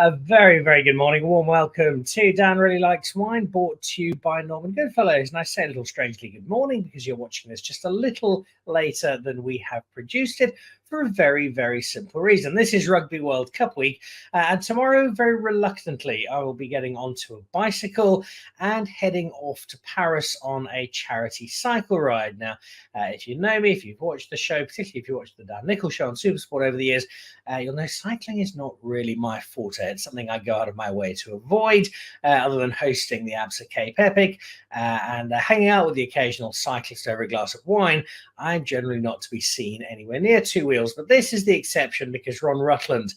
A very, very good morning. Warm welcome to Dan Really Likes Wine, brought to you by Norman Goodfellows. And I say a little strangely good morning because you're watching this just a little later than we have produced it, for a very, very simple reason. This is Rugby World Cup week, and tomorrow, very reluctantly, I will be getting onto a bicycle and heading off to Paris on a charity cycle ride. Now, if you know me, if you've watched the show, particularly if you watched the Dan Nichols show on Supersport over the years, you'll know cycling is not really my forte. It's something I go out of my way to avoid, other than hosting the Absa Cape Epic and hanging out with the occasional cyclist over a glass of wine. I'm generally not to be seen anywhere near two wheels. But this is the exception because Ron Rutland,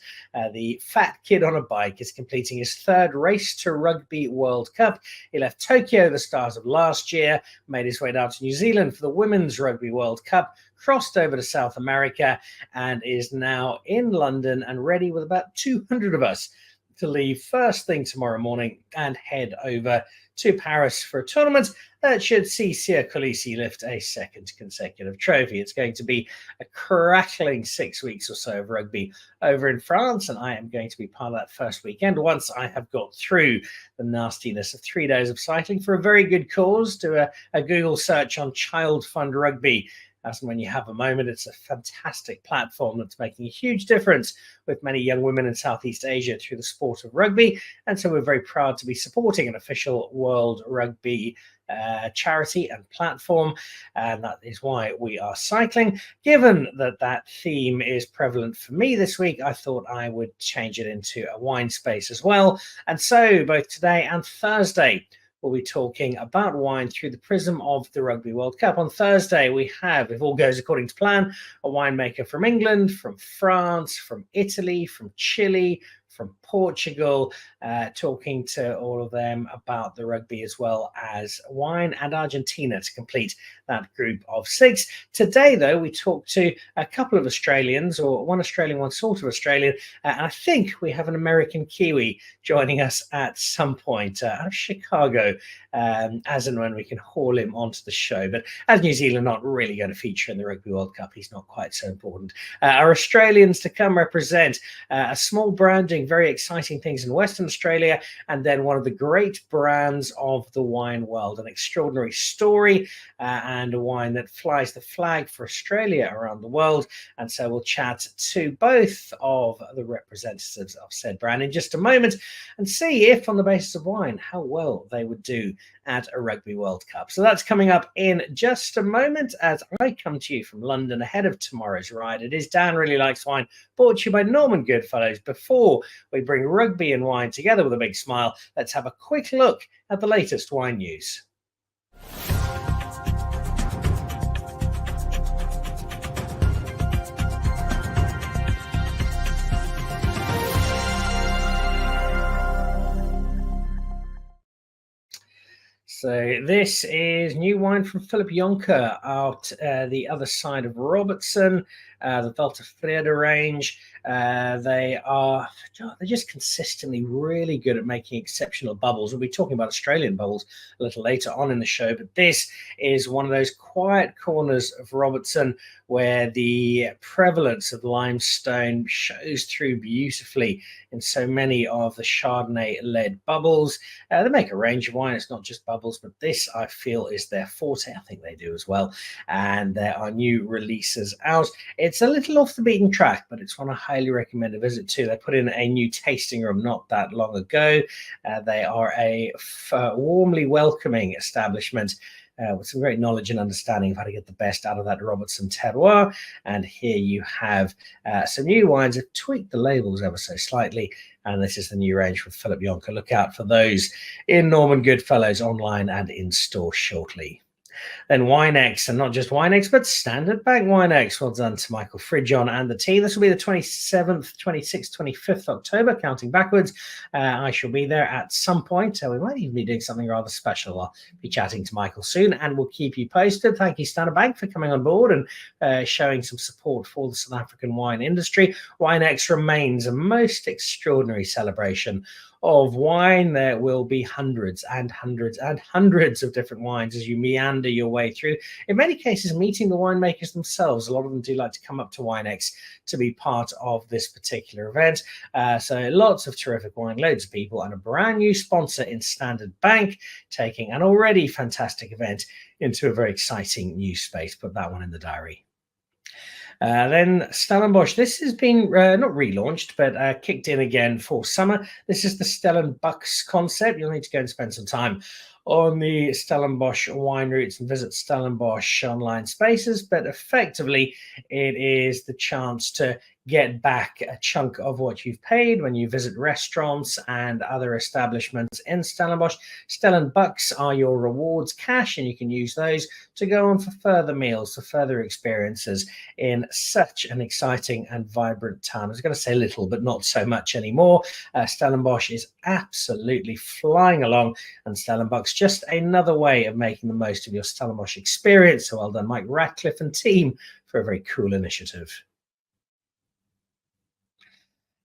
the fat kid on a bike, is completing his third race to Rugby World Cup. He left Tokyo at the start of last year, made his way down to New Zealand for the Women's Rugby World Cup, crossed over to South America, and is now in London and ready with about 200 of us to leave first thing tomorrow morning and head over to Paris for a tournament that should see Sia Kolisi lift a second consecutive trophy. It's going to be a crackling 6 weeks or so of rugby over in France, and I am going to be part of that first weekend once I have got through the nastiness of 3 days of cycling for a very good cause. Do a Google search on Child Fund Rugby. As and when you have a moment, it's a fantastic platform that's making a huge difference with many young women in Southeast Asia through the sport of rugby. And so we're very proud to be supporting an official World Rugby charity and platform. And that is why we are cycling. Given that that theme is prevalent for me this week, I thought I would change it into a wine space as well. And so both today and Thursday, we'll be talking about wine through the prism of the Rugby World Cup. On Thursday, we have, if all goes according to plan, a winemaker from England, from France, from Italy, from Chile, from Portugal, talking to all of them about the rugby as well as wine, and Argentina to complete that group of six. Today, though, we talk to a couple of Australians, or one Australian, one sort of Australian, and I think we have an American Kiwi joining us at some point out of Chicago, as and when we can haul him onto the show. But as New Zealand not really going to feature in the Rugby World Cup, he's not quite so important. Our Australians to come represent a small brand doing very exciting things in Western Australia, and then one of the great brands of the wine world, an extraordinary story and a wine that flies the flag for Australia around the world. And so we'll chat to both of the representatives of said brand in just a moment and see if, on the basis of wine, how well they would do at a Rugby World Cup. So that's coming up in just a moment as I come to you from London ahead of tomorrow's ride. It is Dan Really Likes Wine, brought to you by Norman Goodfellows. Before we bring rugby and wine together with a big smile, let's have a quick look at the latest wine news. So this is new wine from Philip Jonker out the other side of Robertson, the Volta Freda range. They're just consistently really good at making exceptional bubbles. We'll be talking about Australian bubbles a little later on in the show, but this is one of those quiet corners of Robertson where the prevalence of limestone shows through beautifully in so many of the Chardonnay-led bubbles. They make a range of wine. It's not just bubbles, but this, I feel, is their forte. I think they do as well. And there are new releases out. It's a little off the beaten track, but it's one I highly recommend a visit to. They put in a new tasting room not that long ago. They are a warmly welcoming establishment with some great knowledge and understanding of how to get the best out of that Robertson terroir. And here you have some new wines that tweaked the labels ever so slightly. And this is the new range from Philip Jonker. Look out for those in Norman Goodfellows online and in store shortly. Then WineX, and not just WineX, but Standard Bank WineX. Well done to Michael Fridjon and the team. This will be the 27th, 26th, 25th October, counting backwards. I shall be there at some point. We might even be doing something rather special. I'll be chatting to Michael soon, and we'll keep you posted. Thank you, Standard Bank, for coming on board and showing some support for the South African wine industry. WineX remains a most extraordinary celebration of wine. There will be hundreds and hundreds and hundreds of different wines as you meander your way through. In many cases, meeting the winemakers themselves. A lot of them do like to come up to WineX to be part of this particular event. So lots of terrific wine, loads of people, and a brand new sponsor in Standard Bank, taking an already fantastic event into a very exciting new space. Put that one in the diary. Then Stellenbosch. This has been not relaunched, but kicked in again for summer. This is the Stellenbosch concept. You'll need to go and spend some time on the Stellenbosch wine routes and visit Stellenbosch online spaces. But effectively, it is the chance to get back a chunk of what you've paid when you visit restaurants and other establishments in Stellenbosch. Stellenbucks are your rewards cash, and you can use those to go on for further meals, for further experiences in such an exciting and vibrant town. I was going to say little, but not so much anymore. Stellenbosch is absolutely flying along, and Stellenbucks just another way of making the most of your Stellenbosch experience. So well done, Mike Ratcliffe and team, for a very cool initiative.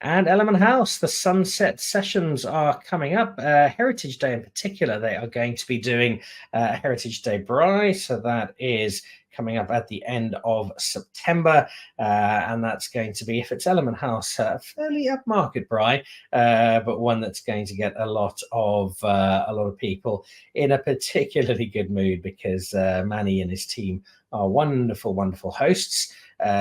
And Element House, the Sunset Sessions are coming up. Heritage Day in particular, they are going to be doing Heritage Day Braai. So that is coming up at the end of September. And that's going to be, if it's Element House, a fairly upmarket braai, but one that's going to get a lot of people in a particularly good mood, because Manny and his team are wonderful, wonderful hosts.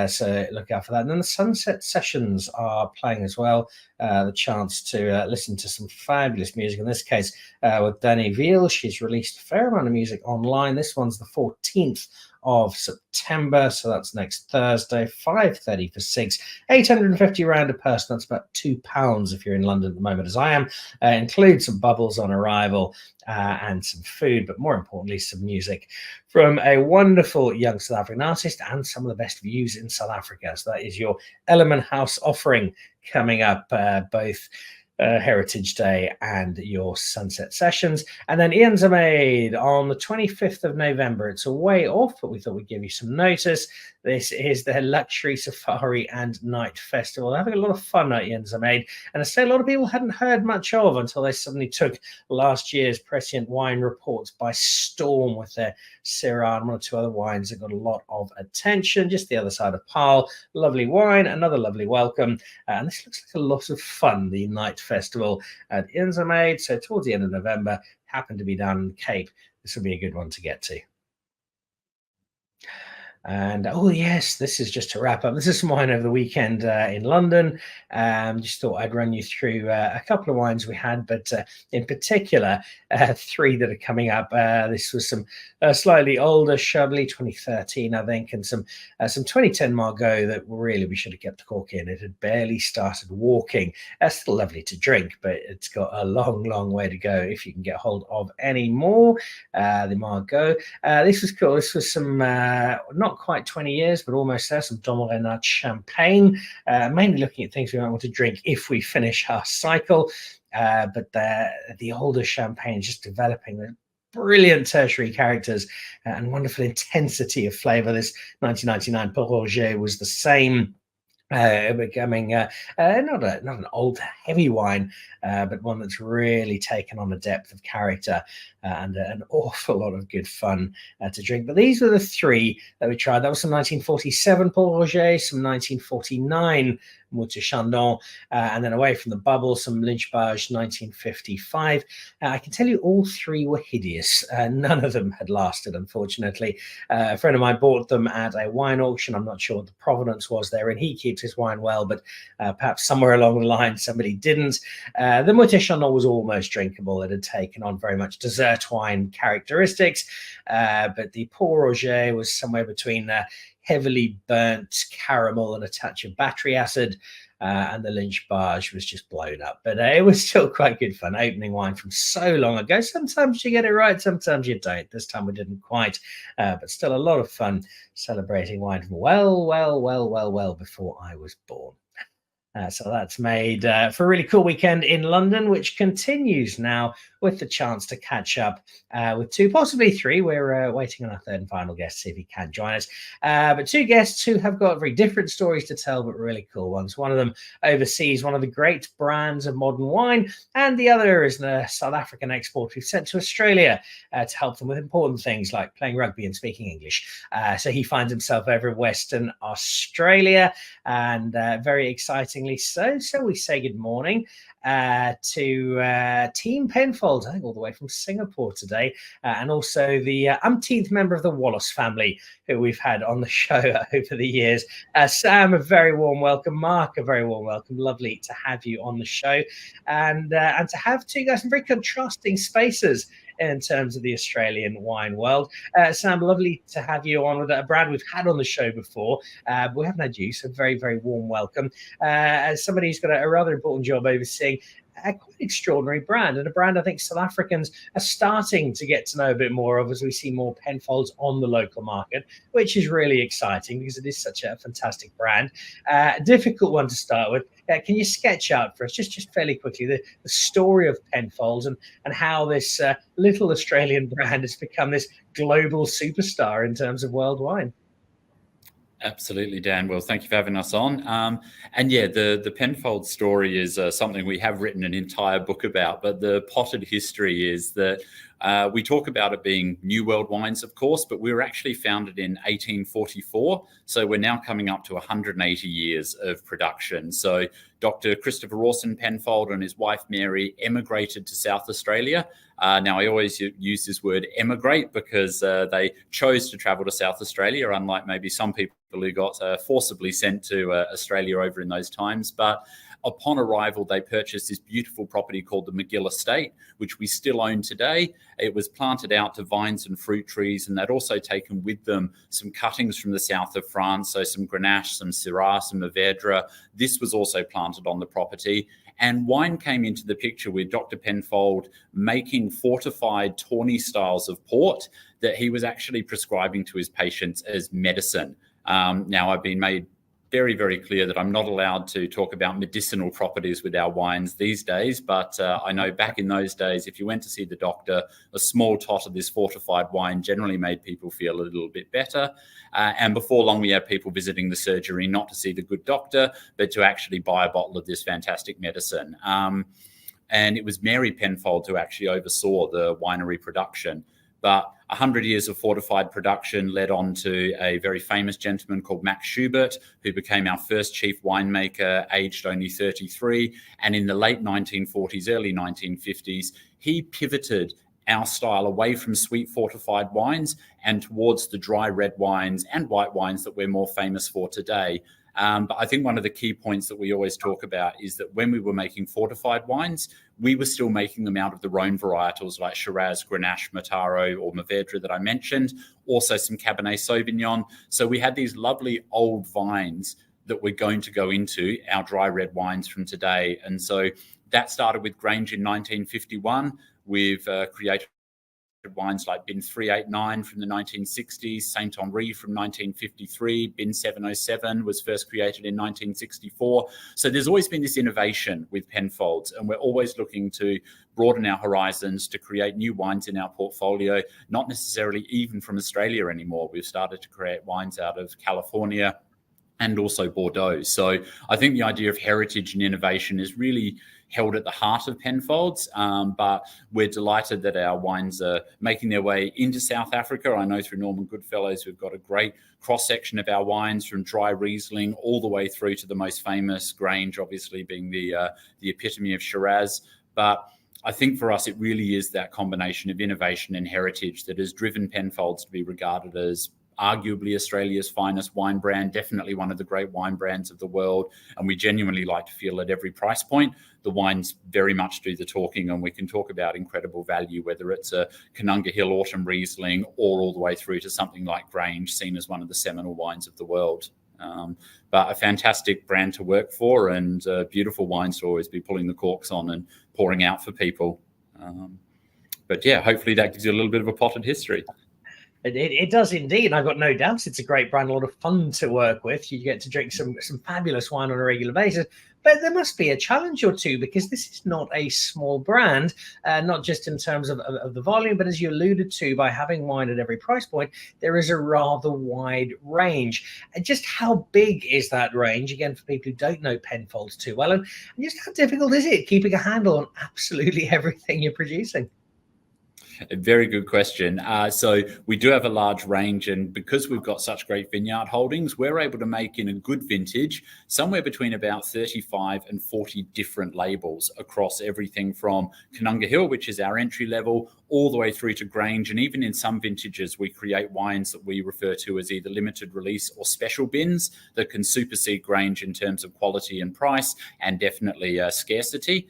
So look out for that. And then the Sunset Sessions are playing as well. The chance to listen to some fabulous music. In this case, with Dani Veal. She's released a fair amount of music online. This one's the 14th of September, so that's next Thursday, 5:30 for 6, 850 rand a person. That's about £2 if you're in London at the moment, as I am. Includes some bubbles on arrival and some food, but more importantly, some music from a wonderful young South African artist and some of the best views in South Africa. So that is your Element House offering coming up, both Heritage Day and your Sunset Sessions. And then Ian's Made on the 25th of November. It's a way off, but we thought we'd give you some notice. This is their Luxury Safari and Night Festival. They're having a lot of fun at Ian's Made, and I say a lot of people hadn't heard much of until they suddenly took last year's Prescient Wine Reports by storm with their Syrah and one or two other wines that got a lot of attention. Just the other side of Pile, lovely wine, another lovely welcome, and this looks like a lot of fun, the Night Festival at Ian's Made. So towards the end of November, happen to be down in the Cape, this will be a good one to get to. And oh yes, this is just to wrap up. This is some wine over the weekend in London. Just thought I'd run you through a couple of wines we had, but in particular, three that are coming up. This was some slightly older Chablis 2013, I think, and some 2010 Margaux that really we should have kept the cork in. It had barely started walking. Still lovely to drink, but it's got a long, long way to go if you can get hold of any more. The Margaux. This was cool. This was some not quite 20 years, but almost there, some Dom Renard champagne, mainly looking at things we might want to drink if we finish our cycle. But the older champagne is just developing the brilliant tertiary characters and wonderful intensity of flavor. This 1999 Port Roger was the same. Becoming not an old heavy wine, but one that's really taken on a depth of character and an awful lot of good fun to drink. But these were the three that we tried. That was some 1947 Paul Roger, some 1949 Moët Chandon, and then away from the bubble, some Lynchbage 1955. I can tell you all three were hideous. None of them had lasted, unfortunately. A friend of mine bought them at a wine auction. I'm not sure what the provenance was there, and he keeps his wine well, but perhaps somewhere along the line somebody didn't. The Moët Chandon was almost drinkable. It had taken on very much dessert wine characteristics, but the Port Roger was somewhere between heavily burnt caramel and a touch of battery acid, and the Lynchbage was just blown up. But it was still quite good fun. Opening wine from so long ago. Sometimes you get it right, sometimes you don't. This time we didn't quite, but still a lot of fun celebrating wine from well before I was born. So that's made for a really cool weekend in London, which continues now with the chance to catch up with two, possibly three. We're waiting on our third and final guest to see if he can join us. But two guests who have got very different stories to tell, but really cool ones. One of them oversees one of the great brands of modern wine, and the other is a South African export we've sent to Australia to help them with important things like playing rugby and speaking English. So he finds himself over in Western Australia, and very excitingly so. So we say good morning to Team Penfolds, I think all the way from Singapore today, and also the umpteenth member of the Wallace family who we've had on the show over the years. Sam, a very warm welcome. Mark, a very warm welcome. Lovely to have you on the show, and to have two guys in very contrasting spaces in terms of the Australian wine world. Sam, lovely to have you on with a brand we've had on the show before, but we haven't had you, so very, very warm welcome. As somebody who's got a rather important job overseeing a quite extraordinary brand, and a brand I think South Africans are starting to get to know a bit more of as we see more Penfolds on the local market, which is really exciting because it is such a fantastic brand. Difficult one to start with. Can you sketch out for us, just fairly quickly, the story of Penfolds and how this little Australian brand has become this global superstar in terms of world wine? Absolutely, Dan. Well, thank you for having us on. And yeah, the Penfolds story is something we have written an entire book about, but the potted history is that we talk about it being New World wines, of course, but we were actually founded in 1844. So we're now coming up to 180 years of production. So Dr. Christopher Rawson Penfold and his wife, Mary, emigrated to South Australia. Now, I always use this word emigrate because they chose to travel to South Australia, unlike maybe some people who got forcibly sent to Australia over in those times. But upon arrival, they purchased this beautiful property called the McGill Estate, which we still own today. It was planted out to vines and fruit trees, and they'd also taken with them some cuttings from the south of France, so some Grenache, some Syrah, some Mourvedre. This was also planted on the property. And wine came into the picture with Dr. Penfold making fortified tawny styles of port that he was actually prescribing to his patients as medicine. Now, I've been made very, very clear that I'm not allowed to talk about medicinal properties with our wines these days, but I know back in those days, if you went to see the doctor, a small tot of this fortified wine generally made people feel a little bit better. And before long, we had people visiting the surgery not to see the good doctor, but to actually buy a bottle of this fantastic medicine. And it was Mary Penfold who actually oversaw the winery production. But 100 years of fortified production led on to a very famous gentleman called Max Schubert, who became our first chief winemaker, aged only 33. And in the late 1940s, early 1950s, he pivoted our style away from sweet fortified wines and towards the dry red wines and white wines that we're more famous for today. But I think one of the key points that we always talk about is that when we were making fortified wines, we were still making them out of the Rhone varietals like Shiraz, Grenache, Mataro, or Mourvedre that I mentioned, also some Cabernet Sauvignon. So we had these lovely old vines that we're going to go into our dry red wines from today. And so that started with Grange in 1951. We've created wines like Bin 389 from the 1960s, Saint Henri from 1953, Bin 707 was first created in 1964. So there's always been this innovation with Penfolds, and we're always looking to broaden our horizons to create new wines in our portfolio, not necessarily even from Australia anymore. We've started to create wines out of California and also Bordeaux. So I think the idea of heritage and innovation is really held at the heart of Penfolds, but we're delighted that our wines are making their way into South Africa. I know through Norman Goodfellows, we've got a great cross-section of our wines from dry Riesling all the way through to the most famous Grange, obviously being the epitome of Shiraz. But I think for us, it really is that combination of innovation and heritage that has driven Penfolds to be regarded as arguably Australia's finest wine brand, definitely one of the great wine brands of the world. And we genuinely like to feel at every price point, the wines very much do the talking, and we can talk about incredible value, whether it's a Canunga Hill Autumn Riesling or all the way through to something like Grange, seen as one of the seminal wines of the world. But a fantastic brand to work for, and beautiful wines to always be pulling the corks on and pouring out for people. But yeah, hopefully that gives you a little bit of a potted history. It does indeed. And I've got no doubt it's a great brand, a lot of fun to work with. You get to drink some fabulous wine on a regular basis. But there must be a challenge or two, because this is not a small brand, not just in terms of the volume, but as you alluded to, by having wine at every price point, there is a rather wide range. And just how big is that range, again, for people who don't know Penfolds too well? And just how difficult is it keeping a handle on absolutely everything you're producing? A very good question. So we do have a large range, and because we've got such great vineyard holdings, we're able to make, in a good vintage, somewhere between about 35 and 40 different labels across everything from Canunga Hill, which is our entry level, all the way through to Grange. And even in some vintages, we create wines that we refer to as either limited release or special bins that can supersede Grange in terms of quality and price, and definitely scarcity.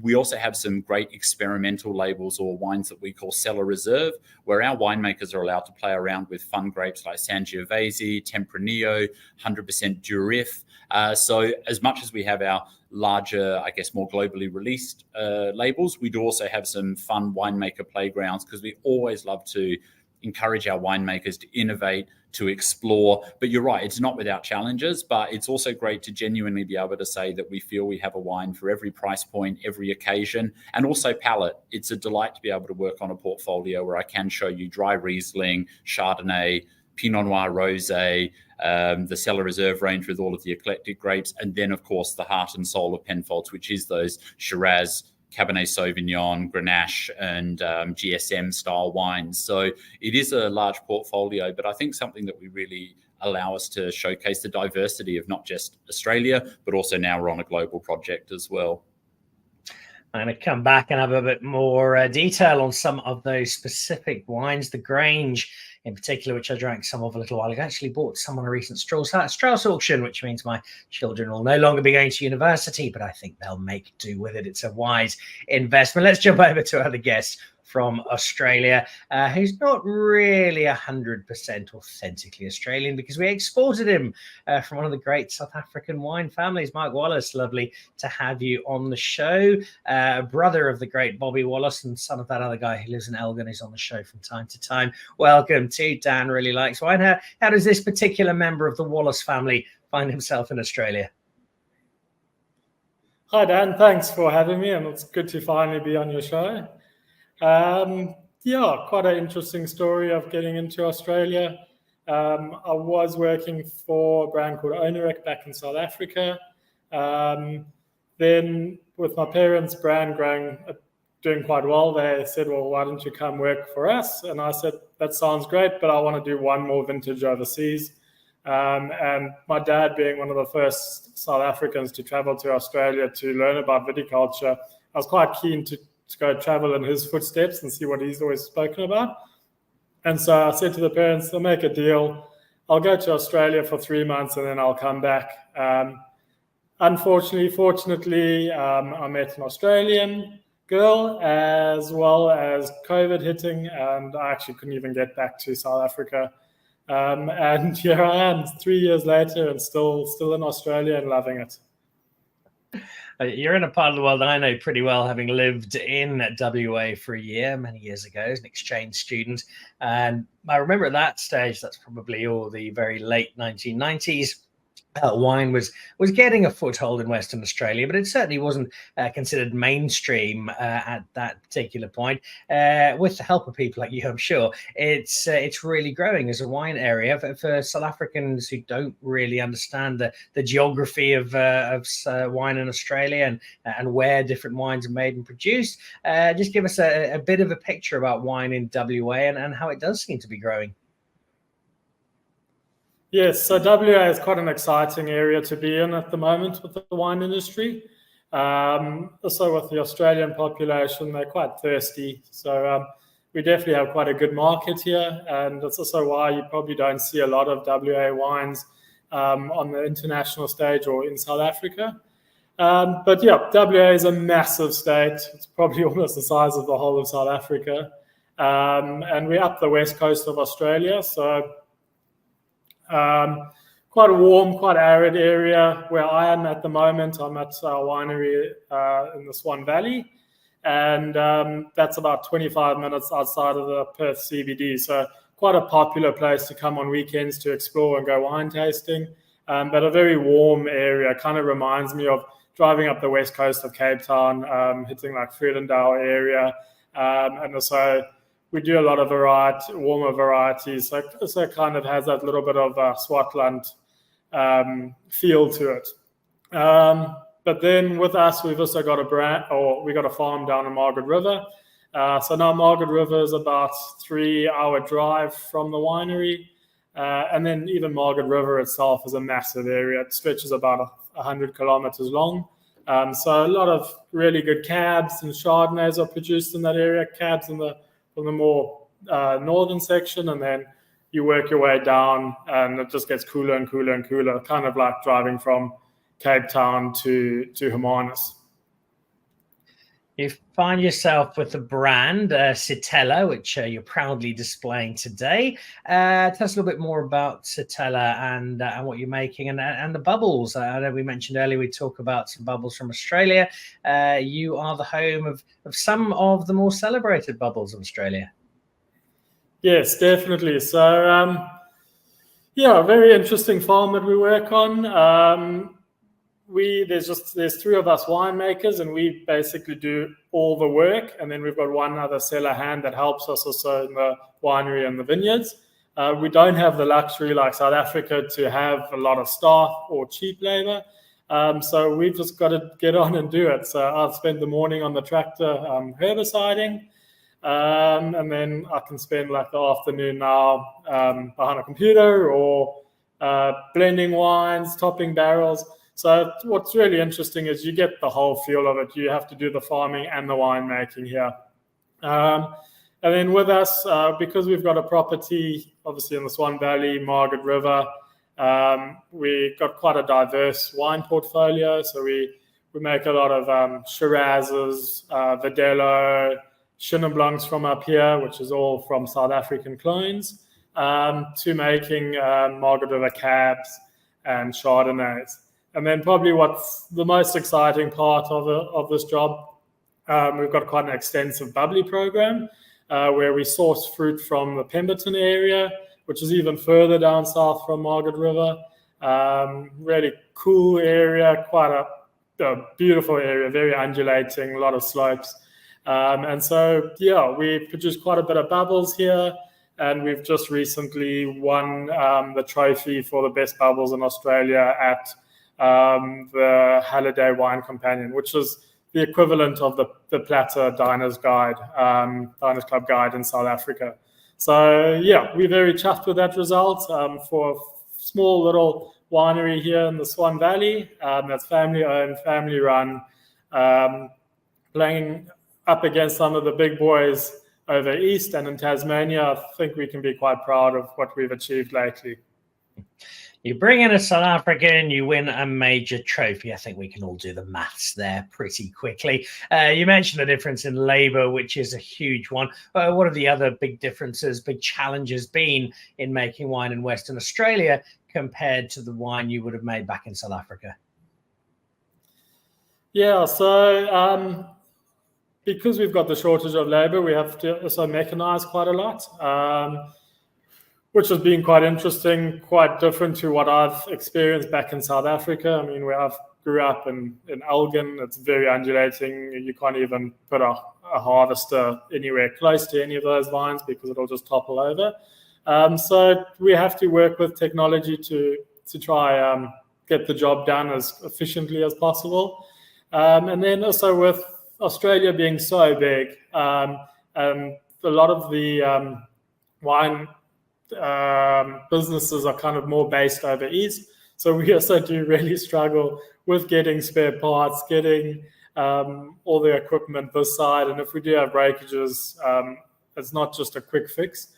We also have some great experimental labels, or wines that we call cellar reserve, where our winemakers are allowed to play around with fun grapes like Sangiovese, Tempranillo, 100% Durif. So as much as we have our larger, I guess, more globally released labels, we do also have some fun winemaker playgrounds, because we always love to encourage our winemakers to innovate, to explore. But you're right, it's not without challenges, but it's also great to genuinely be able to say that we feel we have a wine for every price point, every occasion, and also palate. It's a delight to be able to work on a portfolio where I can show you dry Riesling, Chardonnay, Pinot Noir Rosé, the Cellar Reserve range with all of the eclectic grapes, and then, of course, the heart and soul of Penfolds, which is those Shiraz, Cabernet Sauvignon, Grenache, and GSM style wines. So it is a large portfolio, but I think something that we really allow us to showcase the diversity of not just Australia, but also now we're on a global project as well. I'm going to come back and have a bit more detail on some of those specific wines. The Grange, in particular, which I drank some of a little while ago. I actually bought some on a recent Strauss auction, which means my children will no longer be going to university, but I think they'll make do with it. It's a wise investment. Let's jump over to our other guest from Australia, who's not really 100% authentically Australian, because we exported him from one of the great South African wine families. Mike Wallace, lovely to have you on the show. Brother of the great Bobby Wallace and son of that other guy who lives in Elgin, who's on the show from time to time. Welcome to Dan Really Likes Wine. How does this particular member of the Wallace family find himself in Australia? Hi, Dan. Thanks for having me, and it's good to finally be on your show. Quite an interesting story of getting into Australia. I was working for a brand called Onerek back in South Africa. Then with my parents' brand doing quite well, they said, well, why don't you come work for us? And I said, that sounds great, but I want to do one more vintage overseas. And my dad, being one of the first South Africans to travel to Australia to learn about viticulture, I was quite keen to go travel in his footsteps and see what he's always spoken about. And so I said to the parents, I'll make a deal. I'll go to Australia for 3 months and then I'll come back. Fortunately, I met an Australian girl, as well as COVID hitting, and I actually couldn't even get back to South Africa. And here I am 3 years later and still in Australia and loving it. You're in a part of the world that I know pretty well, having lived in WA for a year many years ago as an exchange student. And I remember at that stage, that's probably all the very late 1990s, wine was getting a foothold in Western Australia, but it certainly wasn't considered mainstream at that particular point. With the help of people like you, I'm sure it's really growing as a wine area for South Africans who don't really understand the geography of wine in Australia and where different wines are made and produced. Just give us a bit of a picture about wine in WA and how it does seem to be growing. Yes, so WA is quite an exciting area to be in at the moment with the wine industry. Also with the Australian population, they're quite thirsty. So we definitely have quite a good market here. And that's also why you probably don't see a lot of WA wines on the international stage or in South Africa. But yeah, WA is a massive state. It's probably almost the size of the whole of South Africa. And we're up the west coast of Australia. So quite a warm, quite arid area where I am at the moment. I'm at our winery in the Swan Valley, and that's about 25 minutes outside of the Perth CBD. So quite a popular place to come on weekends to explore and go wine tasting, but a very warm area. Kind of reminds me of driving up the west coast of Cape Town, hitting like Vredendal area, and also we do a lot of warmer varieties. So it kind of has that little bit of Swartland feel to it. But then with us, we've also got we got a farm down in Margaret River. So now Margaret River is about 3-hour drive from the winery. And then even Margaret River itself is a massive area. It stretches about 100 kilometers long. So a lot of really good cabs and Chardonnays are produced in that area. Cabs from the more northern section, and then you work your way down, and it just gets cooler and cooler and cooler, kind of like driving from Cape Town to Hermanus. You find yourself with the brand Sittella, which you're proudly displaying today. Tell us a little bit more about Sittella and what you're making, and the bubbles. I know we mentioned earlier we talk about some bubbles from Australia. You are the home of some of the more celebrated bubbles of Australia. Yes, definitely. So, a very interesting farm that we work on. There's 3 of us winemakers, and we basically do all the work, and then we've got one other cellar hand that helps us also in the winery and the vineyards. We don't have the luxury like South Africa to have a lot of staff or cheap labor, so we've just got to get on and do it. So I've spent the morning on the tractor herbiciding, and then I can spend like the afternoon now behind a computer or blending wines, topping barrels. So what's really interesting is you get the whole feel of it. You have to do the farming and the winemaking here. And then with us, because we've got a property, obviously in the Swan Valley, Margaret River, we've got quite a diverse wine portfolio. So we make a lot of Shirazes, Verdelho, Chenin Blancs from up here, which is all from South African clones, to making Margaret River Cabs and Chardonnays. And then probably what's the most exciting part of this job, we've got quite an extensive bubbly program where we source fruit from the Pemberton area, which is even further down south from Margaret River. Really cool area, quite a beautiful area, very undulating, a lot of slopes. And so, we produce quite a bit of bubbles here. And we've just recently won the trophy for the best bubbles in Australia at the Halliday Wine Companion, which is the equivalent of the Platter Diners Club Guide in South Africa. So we're very chuffed with that result for a small little winery here in the Swan Valley that's family owned, family run, playing up against some of the big boys over east and in Tasmania. I think we can be quite proud of what we've achieved lately. You bring in a South African, you win a major trophy. I think we can all do the maths there pretty quickly. You mentioned the difference in labour, which is a huge one. What are the other big differences, big challenges been in making wine in Western Australia compared to the wine you would have made back in South Africa? So because we've got the shortage of labour, we have to also mechanise quite a lot. Which has been quite interesting, quite different to what I've experienced back in South Africa. I mean, where I grew up in Elgin, it's very undulating. You can't even put a harvester anywhere close to any of those vines because it'll just topple over. So we have to work with technology to try get the job done as efficiently as possible. And then also with Australia being so big, a lot of the wine businesses are kind of more based over east, so we also do really struggle with getting spare parts, getting all the equipment this side, and if we do have breakages, it's not just a quick fix.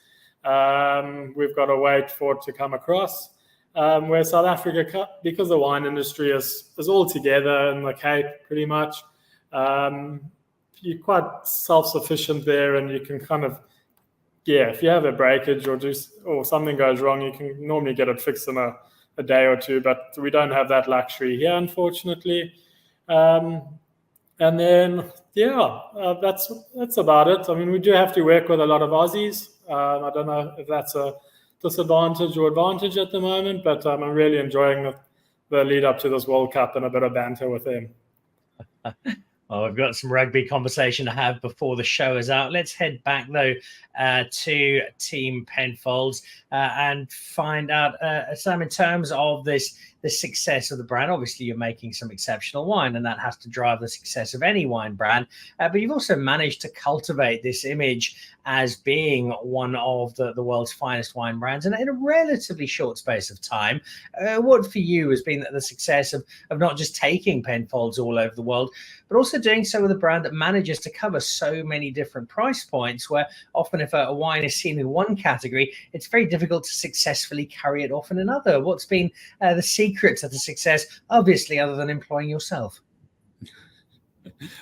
We've got to wait for it to come across. Where South Africa, because the wine industry is all together in the Cape pretty much, you're quite self-sufficient there, and you can kind of if you have a breakage or something goes wrong, you can normally get it fixed in a day or two, but we don't have that luxury here, unfortunately. And then, that's about it. I mean, we do have to work with a lot of Aussies. I don't know if that's a disadvantage or advantage at the moment, but I'm really enjoying the lead up to this World Cup and a bit of banter with them. Well, we've got some rugby conversation to have before the show is out. Let's head back, though, to Team Penfolds and find out, Sam, in terms of the success of the brand. Obviously, you're making some exceptional wine, and that has to drive the success of any wine brand. But you've also managed to cultivate this image as being one of the world's finest wine brands in a relatively short space of time. What for you has been the success of not just taking Penfolds all over the world, but also doing so with a brand that manages to cover so many different price points, where often if a wine is seen in one category, it's very difficult to successfully carry it off in another. What's been the secret to the success, obviously, other than employing yourself?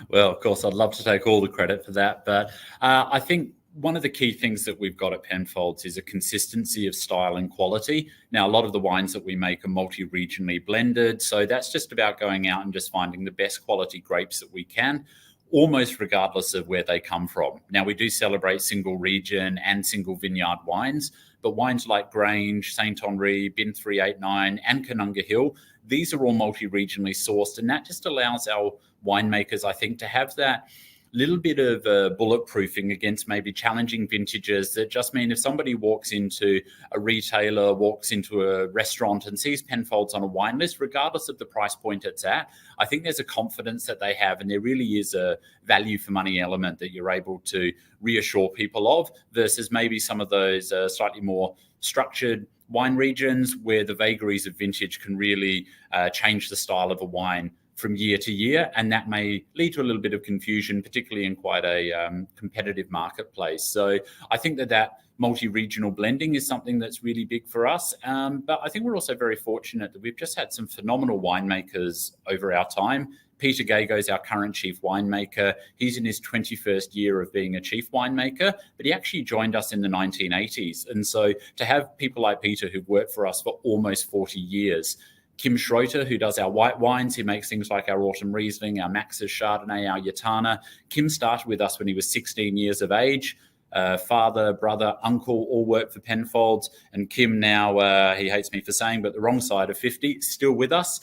Well, of course, I'd love to take all the credit for that, but I think one of the key things that we've got at Penfolds is a consistency of style and quality. Now, a lot of the wines that we make are multi-regionally blended, so that's just about going out and just finding the best quality grapes that we can, almost regardless of where they come from. Now, we do celebrate single region and single vineyard wines, but wines like Grange, Saint Henri, Bin 389, and Canunga Hill, these are all multi-regionally sourced, and that just allows our winemakers, I think, to have that little bit of bulletproofing against maybe challenging vintages that just mean if somebody walks into a retailer, walks into a restaurant and sees Penfolds on a wine list, regardless of the price point it's at, I think there's a confidence that they have, and there really is a value for money element that you're able to reassure people of, versus maybe some of those slightly more structured wine regions where the vagaries of vintage can really change the style of a wine from year to year, and that may lead to a little bit of confusion, particularly in quite a competitive marketplace. So I think that multi-regional blending is something that's really big for us. But I think we're also very fortunate that we've just had some phenomenal winemakers over our time. Peter Gago is our current chief winemaker. He's in his 21st year of being a chief winemaker, but he actually joined us in the 1980s. And so to have people like Peter who've worked for us for almost 40 years, Kim Schroeter, who does our white wines, he makes things like our Autumn Riesling, our Max's Chardonnay, our Yatana. Kim started with us when he was 16 years of age. Father, brother, uncle, all work for Penfolds. And Kim now, he hates me for saying, but the wrong side of 50, still with us.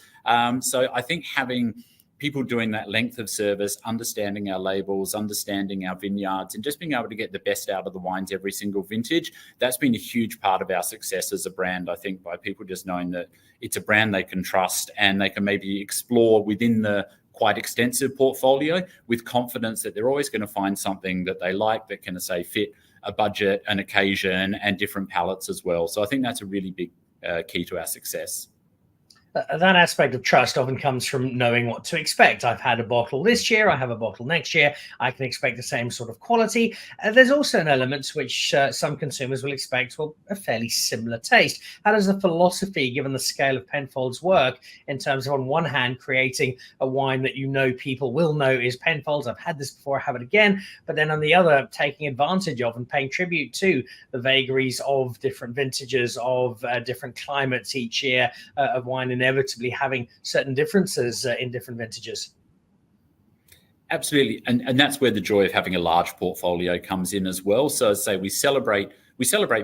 So I think having people doing that length of service, understanding our labels, understanding our vineyards, and just being able to get the best out of the wines every single vintage, that's been a huge part of our success as a brand, I think, by people just knowing that it's a brand they can trust and they can maybe explore within the quite extensive portfolio with confidence that they're always going to find something that they like that can, say, fit a budget, an occasion, and different palates as well. So I think that's a really big key to our success. That aspect of trust often comes from knowing what to expect. I've had a bottle this year, I have a bottle next year, I can expect the same sort of quality. There's also an element which some consumers will expect, well, a fairly similar taste. How does the philosophy, given the scale of Penfolds, work in terms of, on one hand, creating a wine that you know people will know is Penfolds, I've had this before, I have it again, but then on the other, taking advantage of and paying tribute to the vagaries of different vintages, of different climates each year, of wine inevitably having certain differences in different vintages? Absolutely. And that's where the joy of having a large portfolio comes in as well. So as I say, we celebrate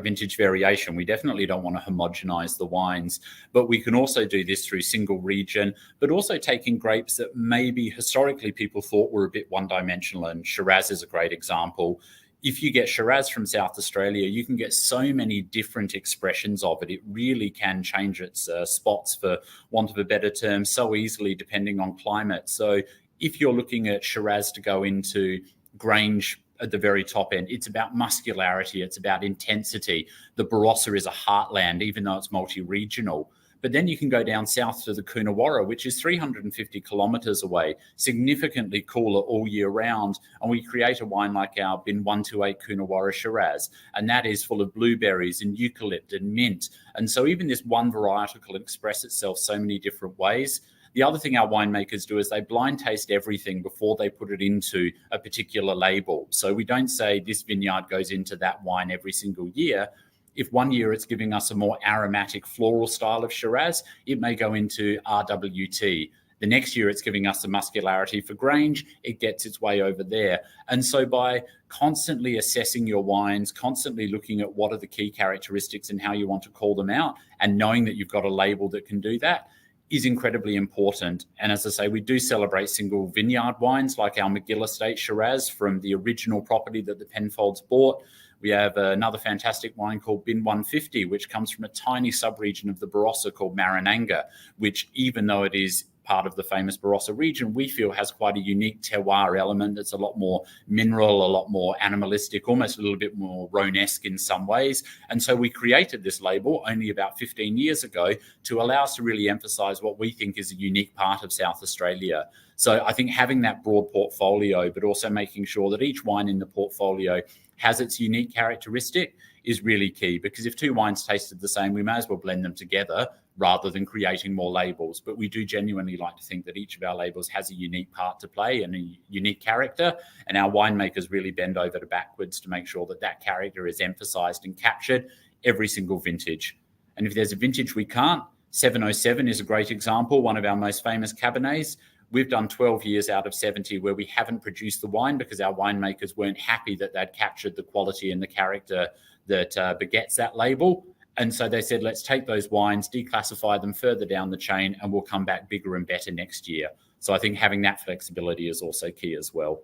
vintage variation. We definitely don't want to homogenize the wines, but we can also do this through single region, but also taking grapes that maybe historically people thought were a bit one-dimensional, and Shiraz is a great example. If you get Shiraz from South Australia, you can get so many different expressions of it. It really can change its spots, for want of a better term, so easily depending on climate. So if you're looking at Shiraz to go into Grange at the very top end, it's about muscularity, it's about intensity. The Barossa is a heartland, even though it's multi-regional. But then you can go down south to the Coonawarra, which is 350 kilometres away, significantly cooler all year round. And we create a wine like our Bin 128 Coonawarra Shiraz. And that is full of blueberries and eucalypt and mint. And so even this one varietal can express itself so many different ways. The other thing our winemakers do is they blind taste everything before they put it into a particular label. So we don't say this vineyard goes into that wine every single year. If one year it's giving us a more aromatic floral style of Shiraz, it may go into RWT. The next year, it's giving us the muscularity for Grange. It gets its way over there. And so by constantly assessing your wines, constantly looking at what are the key characteristics and how you want to call them out, and knowing that you've got a label that can do that is incredibly important. And as I say, we do celebrate single vineyard wines like our McGill Estate Shiraz from the original property that the Penfolds bought. We have another fantastic wine called Bin 150, which comes from a tiny sub-region of the Barossa called Marananga, which, even though it is part of the famous Barossa region, we feel has quite a unique terroir element that's a lot more mineral, a lot more animalistic, almost a little bit more Rhone-esque in some ways. And so we created this label only about 15 years ago to allow us to really emphasize what we think is a unique part of South Australia. So I think having that broad portfolio, but also making sure that each wine in the portfolio has its unique characteristic is really key, because if two wines tasted the same, we may as well blend them together rather than creating more labels. But we do genuinely like to think that each of our labels has a unique part to play and a unique character, and our winemakers really bend over to backwards to make sure that that character is emphasized and captured every single vintage. And if there's a vintage we can't, 707 is a great example, one of our most famous Cabernets. We've done 12 years out of 70 where we haven't produced the wine because our winemakers weren't happy that they'd captured the quality and the character that begets that label. And so they said, let's take those wines, declassify them further down the chain, and we'll come back bigger and better next year. So I think having that flexibility is also key as well.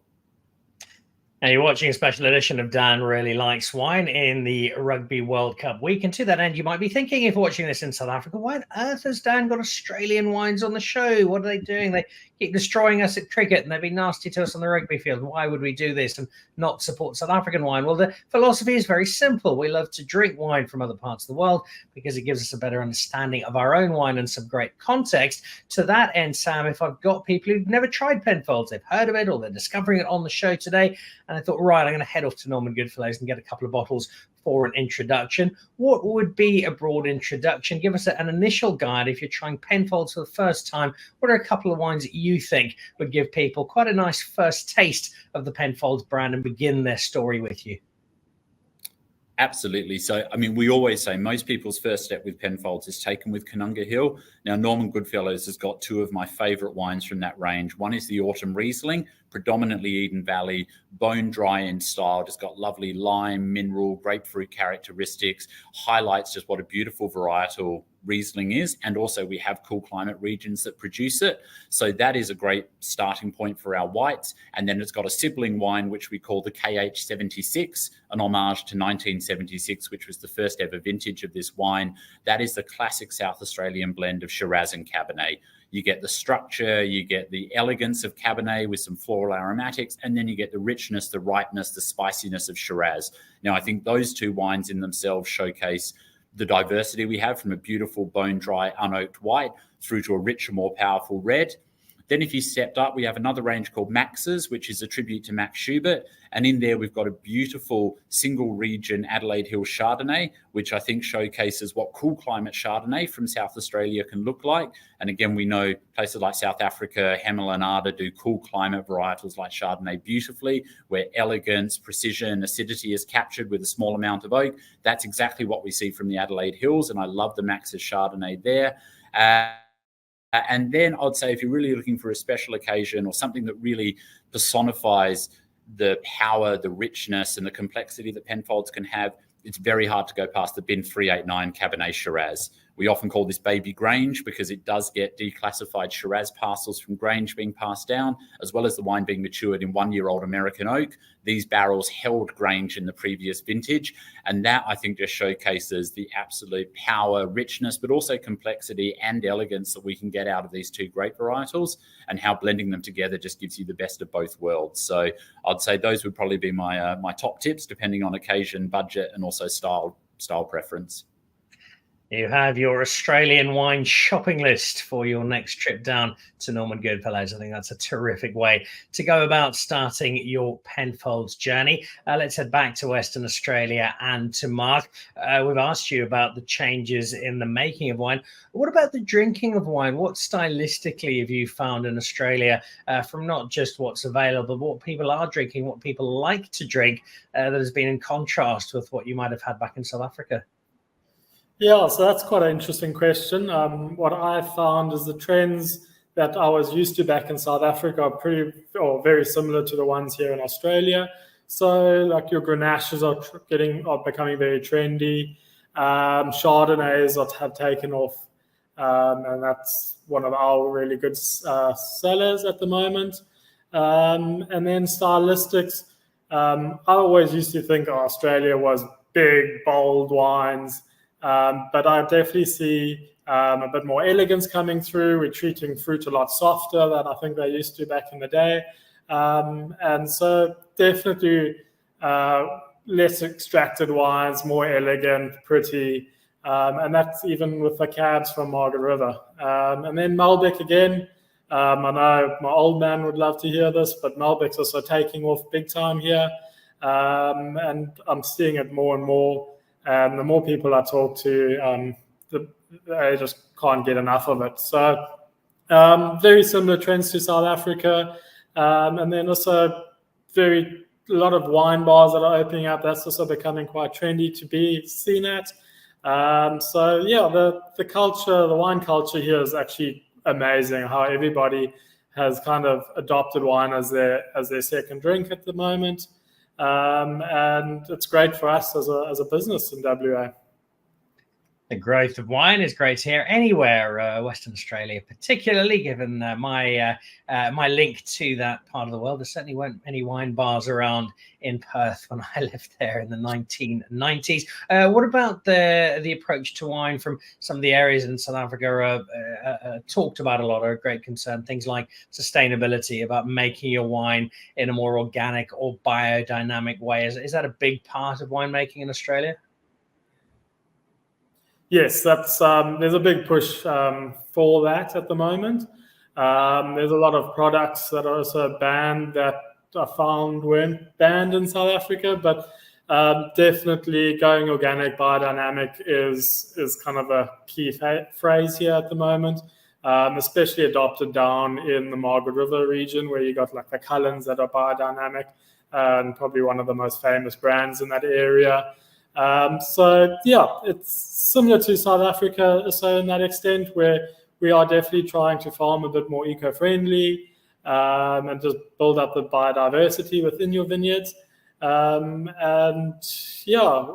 Now you're watching a special edition of Dan Really Likes Wine in the Rugby World Cup week. And to that end, you might be thinking, if watching this in South Africa, why on earth has Dan got Australian wines on the show? What are they doing? They keep destroying us at cricket and they've been nasty to us on the rugby field. Why would we do this and not support South African wine? Well, the philosophy is very simple. We love to drink wine from other parts of the world because it gives us a better understanding of our own wine and some great context. To that end, Sam, if I've got people who've never tried Penfolds, they've heard of it or they're discovering it on the show today, and I thought, right, I'm going to head off to Norman Goodfellows and get a couple of bottles for an introduction. What would be a broad introduction? Give us an initial guide if you're trying Penfolds for the first time. What are a couple of wines that you think would give people quite a nice first taste of the Penfolds brand and begin their story with you? Absolutely. So, I mean, we always say most people's first step with Penfolds is taken with Canunga Hill. Now, Norman Goodfellows has got two of my favorite wines from that range. One is the Autumn Riesling, predominantly Eden Valley, bone dry in style. Just got lovely lime, mineral, grapefruit characteristics, highlights just what a beautiful varietal Riesling is. And also we have cool climate regions that produce it. So that is a great starting point for our whites. And then it's got a sibling wine, which we call the KH76, an homage to 1976, which was the first ever vintage of this wine. That is the classic South Australian blend of Shiraz and Cabernet. You get the structure, you get the elegance of Cabernet with some floral aromatics, and then you get the richness, the ripeness, the spiciness of Shiraz. Now, I think those two wines in themselves showcase the diversity we have, from a beautiful bone dry unoaked white through to a richer, more powerful red. Then if you stepped up, we have another range called Max's, which is a tribute to Max Schubert. And in there, we've got a beautiful single region Adelaide Hills Chardonnay, which I think showcases what cool climate Chardonnay from South Australia can look like. And again, we know places like South Africa, Hemel do cool climate varietals like Chardonnay beautifully, where elegance, precision, acidity is captured with a small amount of oak. That's exactly what we see from the Adelaide Hills. And I love the Max's Chardonnay there. And then I'd say if you're really looking for a special occasion or something that really personifies the power, the richness and the complexity that Penfolds can have, it's very hard to go past the Bin 389 Cabernet Shiraz. We often call this baby Grange because it does get declassified Shiraz parcels from Grange being passed down, as well as the wine being matured in 1-year-old American oak. These barrels held Grange in the previous vintage. And that, I think, just showcases the absolute power, richness, but also complexity and elegance that we can get out of these two great varietals, and how blending them together just gives you the best of both worlds. So I'd say those would probably be my my top tips, depending on occasion, budget, and also style preference. You have your Australian wine shopping list for your next trip down to Norman Goodfellows. I think that's a terrific way to go about starting your Penfolds journey. Let's head back to Western Australia and to Mark. We've asked you about the changes in the making of wine. What about the drinking of wine? What stylistically have you found in Australia from not just what's available, but what people are drinking, what people like to drink that has been in contrast with what you might have had back in South Africa? Yeah, so that's quite an interesting question. What I found is the trends that I was used to back in South Africa are pretty or very similar to the ones here in Australia. So like your Grenaches are becoming very trendy. Chardonnays have taken off, and that's one of our really good sellers at the moment. And then stylistics, I always used to think Australia was big, bold wines, but I definitely see a bit more elegance coming through. We're treating fruit a lot softer than I think they used to back in the day. And so definitely less extracted wines, more elegant, pretty, and that's even with the cabs from Margaret River. And then Malbec again. I know my old man would love to hear this, but Malbec's also taking off big time here. And I'm seeing it more and more. And the more people I talk to, they just can't get enough of it. So very similar trends to South Africa. And then also a lot of wine bars that are opening up. That's also becoming quite trendy to be seen at. So yeah, the culture, the wine culture here is actually amazing. How everybody has kind of adopted wine as their second drink at the moment, and it's great for us as a business in WA. The growth of wine is great here anywhere, Western Australia, particularly given my link to that part of the world. There certainly weren't any wine bars around in Perth when I lived there in the 1990s. What about the approach to wine from some of the areas in South Africa talked about a lot, are a great concern? Things like sustainability, about making your wine in a more organic or biodynamic way. Is that a big part of winemaking in Australia? Yes, that's there's a big push for that at the moment. There's a lot of products that are also banned that I found weren't banned in South Africa, but definitely going organic, biodynamic is kind of a key phrase here at the moment, especially adopted down in the Margaret River region where you got like the Cullens that are biodynamic and probably one of the most famous brands in that area. So yeah, it's similar to South Africa, so in that extent where we are definitely trying to farm a bit more eco-friendly and just build up the biodiversity within your vineyards. And yeah,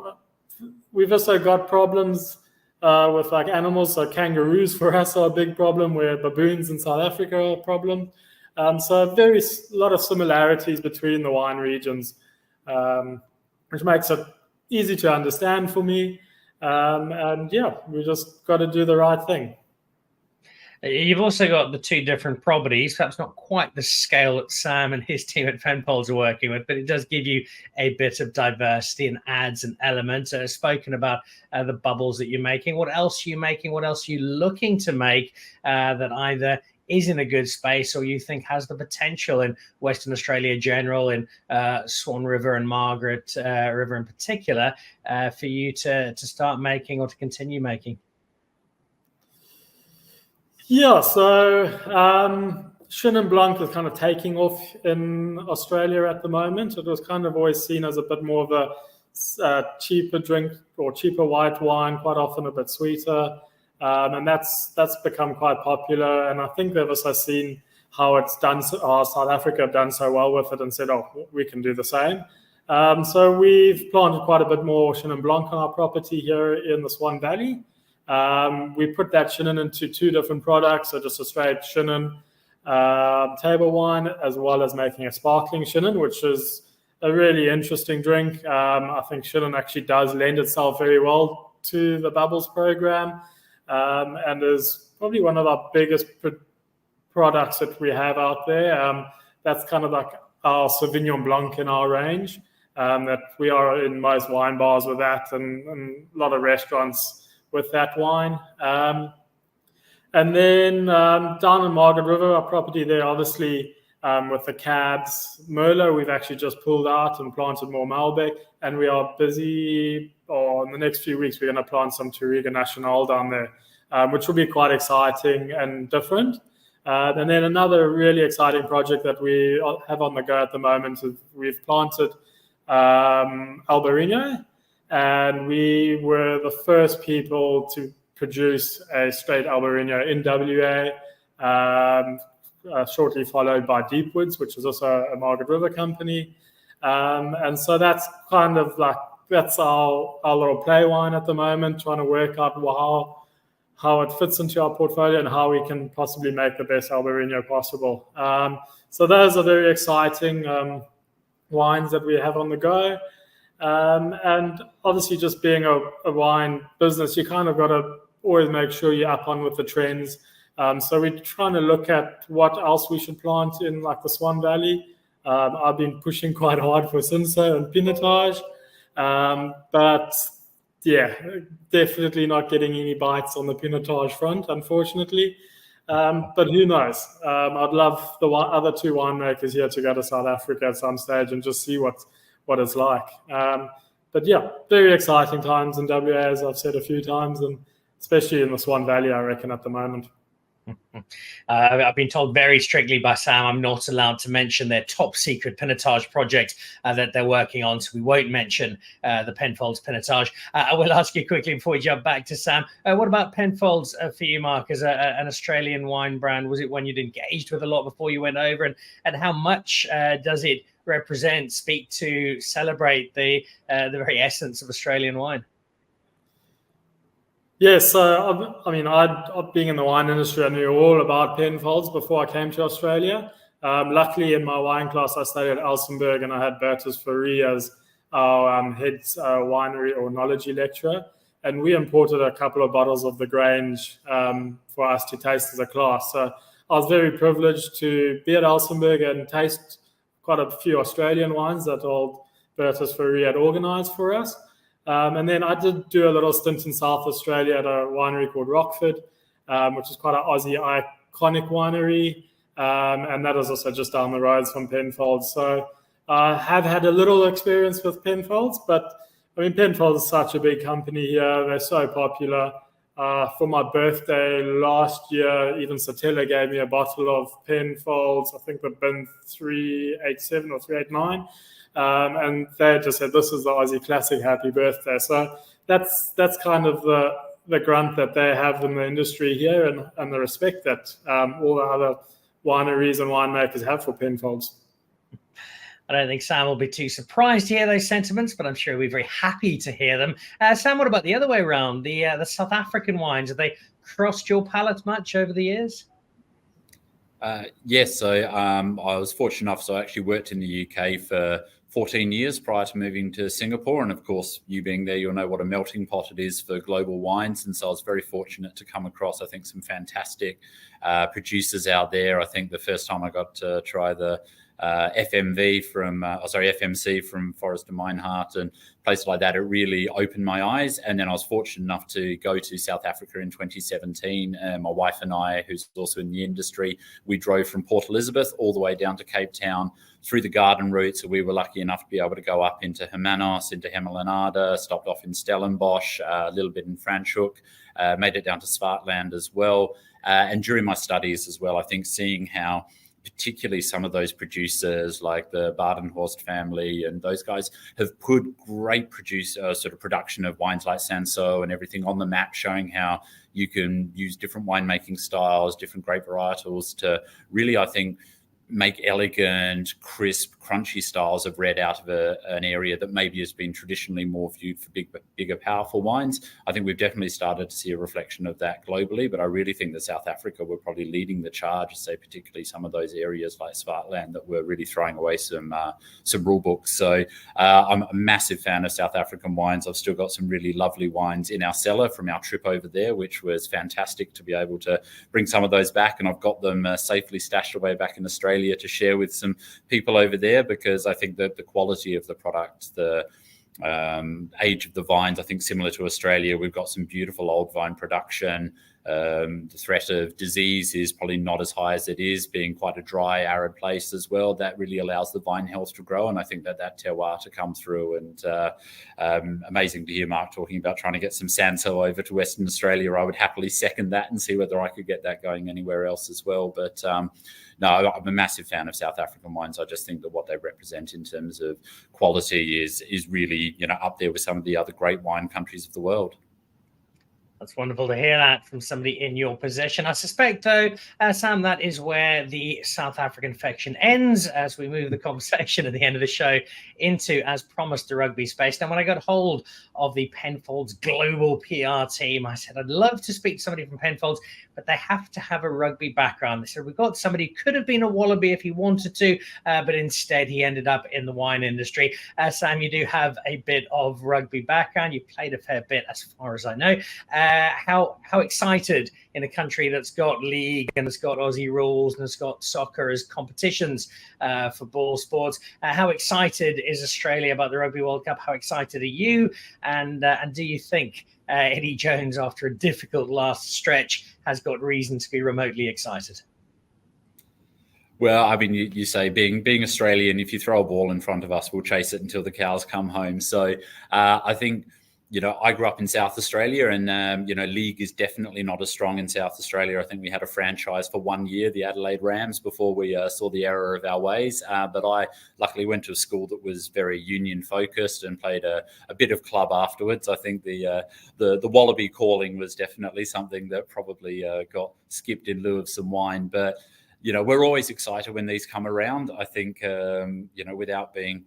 we've also got problems with like animals. So kangaroos for us are a big problem, where baboons in South Africa are a problem. So a lot of similarities between the wine regions, which makes it easy to understand for me. And yeah, we just got to do the right thing. You've also got the two different properties, perhaps not quite the scale that Sam and his team at Penfolds are working with, but it does give you a bit of diversity and adds an element. Spoken about the bubbles that you're making. What else are you making? What else are you looking to make that either is in a good space or you think has the potential in Western Australia general, in Swan River and Margaret River in particular, for you to start making or to continue making? Yeah, so Chenin Blanc is kind of taking off in Australia at the moment. It was kind of always seen as a bit more of a cheaper drink or cheaper white wine, quite often a bit sweeter. And that's become quite popular. And I think they've also seen how it's done, South Africa have done so well with it and said, oh, we can do the same. So we've planted quite a bit more Chenin Blanc on our property here in the Swan Valley. We put that Chenin into two different products, so just a straight Chenin table wine, as well as making a sparkling Chenin, which is a really interesting drink. I think Chenin actually does lend itself very well to the Bubbles program, and is probably one of our biggest products that we have out there. That's kind of like our Sauvignon Blanc in our range, that we are in most wine bars with that, and a lot of restaurants with that wine. And then down in Margaret River, our property there, obviously, with the cabs, Merlot, we've actually just pulled out and planted more Malbec, and we are busy, or in the next few weeks, we're going to plant some Touriga Nacional down there, which will be quite exciting and different. And then another really exciting project that we have on the go at the moment is we've planted Albarino, and we were the first people to produce a straight Albarino in WA. shortly followed by Deepwoods, which is also a Margaret River company. And so that's kind of like, that's our little play wine at the moment, trying to work out how it fits into our portfolio and how we can possibly make the best Albarino possible. So those are very exciting wines that we have on the go. And obviously, just being a wine business, you kind of got to always make sure you're up on with the trends. So we're trying to look at what else we should plant in like the Swan Valley. I've been pushing quite hard for Cinsault and Pinotage. But yeah, definitely not getting any bites on the Pinotage front, unfortunately. But who knows? I'd love the other two winemakers here to go to South Africa at some stage and just see what it's like. But yeah, very exciting times in WA, as I've said a few times, and especially in the Swan Valley, I reckon, at the moment. I've been told very strictly by Sam I'm not allowed to mention their top secret Pinotage project that they're working on, so we won't mention the Penfolds Pinotage. I will ask you quickly before we jump back to Sam, what about Penfolds for you, Mark, as an Australian wine brand? Was it one you'd engaged with a lot before you went over, and how much does it represent, speak to, celebrate the very essence of Australian wine? Yes, so I mean, being in the wine industry, I knew all about Penfolds before I came to Australia. Luckily, in my wine class, I studied at Elsenburg, and I had Bertus Fourie as our head winery or oenology lecturer. And we imported a couple of bottles of the Grange for us to taste as a class. So I was very privileged to be at Elsenburg and taste quite a few Australian wines that old Bertus Fourie had organised for us. And then I did do a little stint in South Australia at a winery called Rockford, which is quite an Aussie iconic winery. And that is also just down the road from Penfolds. So I have had a little experience with Penfolds, but I mean, Penfolds is such a big company here. They're so popular. For my birthday last year, even Sittella gave me a bottle of Penfolds, I think the bin 387 or 389. And they just said, this is the Aussie classic, happy birthday. So that's kind of the grunt that they have in the industry here, and the respect that all the other wineries and winemakers have for Penfolds. I don't think Sam will be too surprised to hear those sentiments, but I'm sure we'll be very happy to hear them. Sam, what about the other way around? The South African wines, have they crossed your palate much over the years? Yes, so I was fortunate enough, so I actually worked in the UK for 14 years prior to moving to Singapore. And of course, you being there, you'll know what a melting pot it is for global wines. And so I was very fortunate to come across, I think, some fantastic producers out there. I think the first time I got to try the FMC from Forrester Meinhardt and places like that, it really opened my eyes. And then I was fortunate enough to go to South Africa in 2017. My wife and I, who's also in the industry, we drove from Port Elizabeth all the way down to Cape Town through the garden route. So we were lucky enough to be able to go up into Hermanos, into Hemelanada, stopped off in Stellenbosch, a little bit in Franschhoek, made it down to Swartland as well. And during my studies as well, I think seeing how particularly some of those producers like the Badenhorst family and those guys have put great production of wines like Cinsault and everything on the map, showing how you can use different winemaking styles, different grape varietals to really, I think, make elegant, crisp, crunchy styles of red out of an area that maybe has been traditionally more viewed for bigger, powerful wines. I think we've definitely started to see a reflection of that globally, but I really think that South Africa were probably leading the charge, say particularly some of those areas like Swartland that were really throwing away some rule books. So I'm a massive fan of South African wines. I've still got some really lovely wines in our cellar from our trip over there, which was fantastic to be able to bring some of those back, and I've got them safely stashed away back in Australia to share with some people over there, because I think that the quality of the product, the age of the vines, I think similar to Australia, we've got some beautiful old vine production. The threat of disease is probably not as high as it is, being quite a dry, arid place as well. That really allows the vine health to grow, and I think that terroir to come through. And amazing to hear Mark talking about trying to get some Cinsault over to Western Australia. I would happily second that and see whether I could get that going anywhere else as well. But no, I'm a massive fan of South African wines. I just think that what they represent in terms of quality is really, up there with some of the other great wine countries of the world. That's wonderful to hear that from somebody in your position. I suspect, though, Sam, that is where the South African affection ends as we move the conversation at the end of the show into, as promised, the rugby space. Now, when I got hold of the Penfolds global PR team, I said, I'd love to speak to somebody from Penfolds, but they have to have a rugby background. They said, we've got somebody who could have been a Wallaby if he wanted to, but instead he ended up in the wine industry. Sam, you do have a bit of rugby background. You played a fair bit, as far as I know. How excited in a country that's got league and it's got Aussie rules and it's got soccer as competitions for ball sports. How excited is Australia about the Rugby World Cup? How excited are you? And do you think Eddie Jones, after a difficult last stretch, has got reason to be remotely excited? Well, I mean, you say being Australian, if you throw a ball in front of us, we'll chase it until the cows come home. So I think, I grew up in South Australia and, league is definitely not as strong in South Australia. I think we had a franchise for 1 year, the Adelaide Rams, before we saw the error of our ways. But I luckily went to a school that was very union focused and played a bit of club afterwards. I think the Wallaby calling was definitely something that probably got skipped in lieu of some wine. But, we're always excited when these come around. I think, without being,